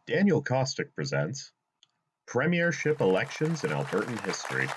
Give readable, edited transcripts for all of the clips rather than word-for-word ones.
Daniel Kostick presents Premiership Elections in Albertan History.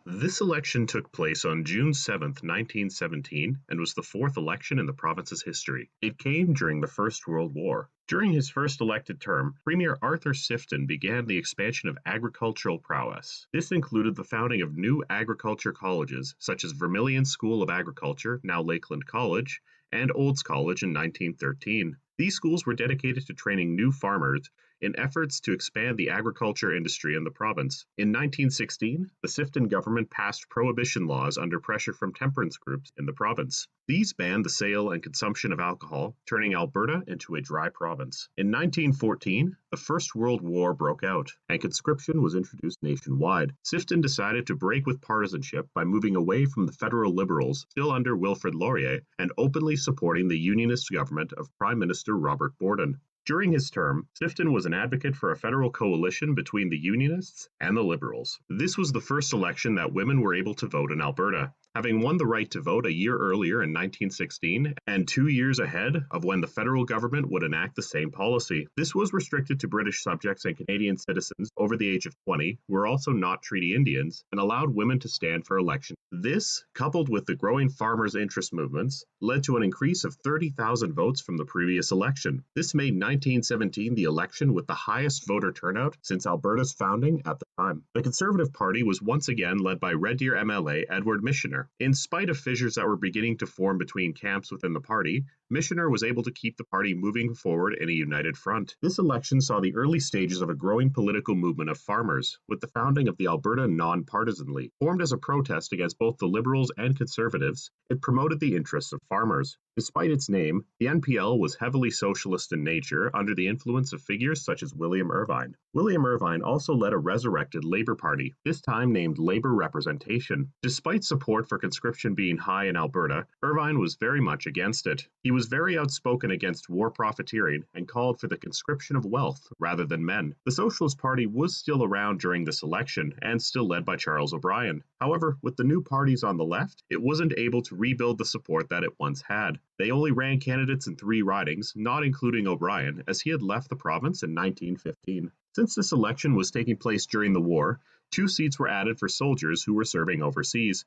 This election took place on June 7, 1917, and was the fourth election in the province's history. It came during the First World War. During his first elected term, Premier Arthur Sifton began the expansion of agricultural prowess. This included the founding of new agriculture colleges, such as Vermilion School of Agriculture, now Lakeland College, and Olds College in 1913. These schools were dedicated to training new farmers in efforts to expand the agriculture industry in the province. In 1916, the Sifton government passed prohibition laws under pressure from temperance groups in the province. These banned the sale and consumption of alcohol, turning Alberta into a dry province. In 1914, the First World War broke out, and conscription was introduced nationwide. Sifton decided to break with partisanship by moving away from the federal Liberals, still under Wilfrid Laurier, and openly supporting the Unionist government of Prime Minister Robert Borden. During his term, Sifton was an advocate for a federal coalition between the Unionists and the Liberals. This was the first election that women were able to vote in Alberta, having won the right to vote a year earlier in 1916 and 2 years ahead of when the federal government would enact the same policy. This was restricted to British subjects and Canadian citizens over the age of 20 who were also not treaty Indians, and allowed women to stand for election. This, coupled with the growing farmers' interest movements, led to an increase of 30,000 votes from the previous election. This made 1917 the election with the highest voter turnout since Alberta's founding at the time. The Conservative Party was once again led by Red Deer MLA Edward Michener. In spite of fissures that were beginning to form between camps within the party, Michener was able to keep the party moving forward in a united front. This election saw the early stages of a growing political movement of farmers, with the founding of the Alberta Non-Partisan League. Formed as a protest against both the Liberals and Conservatives, it promoted the interests of farmers. Despite its name, the NPL was heavily socialist in nature under the influence of figures such as William Irvine. William Irvine also led a resurrected Labour Party, this time named Labour Representation. Despite support for conscription being high in Alberta, Irvine was very much against it. He was very outspoken against war profiteering and called for the conscription of wealth rather than men. The Socialist Party was still around during this election and still led by Charles O'Brien. However, with the new parties on the left, it wasn't able to rebuild the support that it once had. They only ran candidates in 3 ridings, not including O'Brien, as he had left the province in 1915. Since this election was taking place during the war, 2 seats were added for soldiers who were serving overseas.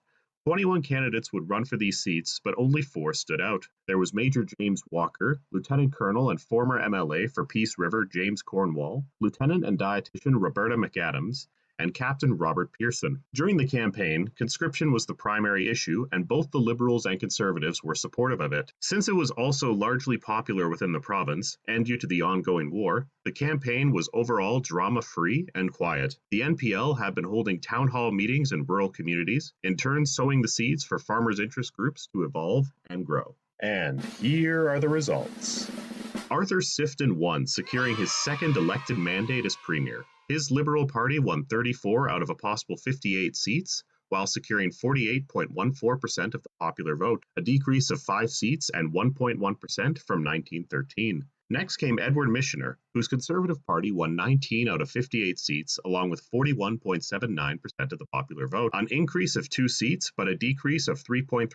21 candidates would run for these seats, but only 4 stood out. There was Major James Walker, Lieutenant Colonel and former MLA for Peace River James Cornwall, Lieutenant and dietitian Roberta McAdams, and Captain Robert Pearson. During the campaign, conscription was the primary issue, and both the Liberals and Conservatives were supportive of it. Since it was also largely popular within the province, and due to the ongoing war, the campaign was overall drama-free and quiet. The NPL had been holding town hall meetings in rural communities, in turn sowing the seeds for farmers' interest groups to evolve and grow. And here are the results. Arthur Sifton won, securing his second elected mandate as Premier. His Liberal Party won 34 out of a possible 58 seats, while securing 48.14% of the popular vote, a decrease of 5 seats and 1.1% from 1913. Next came Edward Michener, whose Conservative Party won 19 out of 58 seats, along with 41.79% of the popular vote, an increase of 2 seats, but a decrease of 3.3%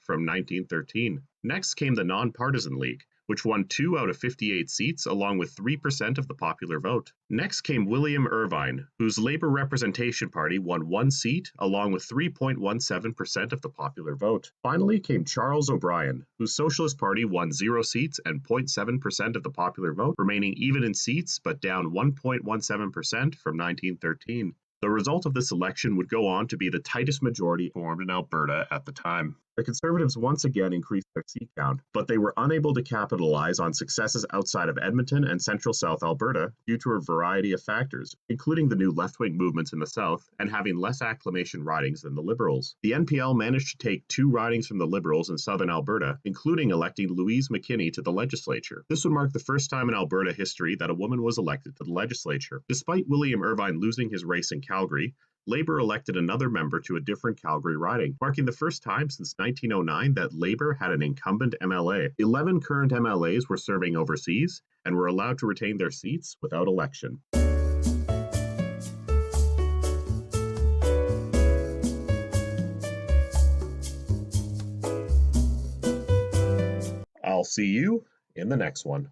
from 1913. Next came the Non-Partisan League, which won 2 out of 58 seats, along with 3% of the popular vote. Next came William Irvine, whose Labour Representation Party won 1 seat, along with 3.17% of the popular vote. Finally came Charles O'Brien, whose Socialist Party won 0 seats and 0.7% of the popular vote, remaining even in seats but down 1.17% from 1913. The result of this election would go on to be the tightest majority formed in Alberta at the time. The Conservatives once again increased their seat count, but they were unable to capitalize on successes outside of Edmonton and central South Alberta due to a variety of factors, including the new left-wing movements in the South and having less acclamation ridings than the Liberals. The NPL managed to take 2 ridings from the Liberals in southern Alberta, including electing Louise McKinney to the legislature. This would mark the first time in Alberta history that a woman was elected to the legislature. Despite William Irvine losing his race in Calgary, Labour elected another member to a different Calgary riding, marking the first time since 1909 that Labour had an incumbent MLA. 11 current MLAs were serving overseas and were allowed to retain their seats without election. I'll see you in the next one.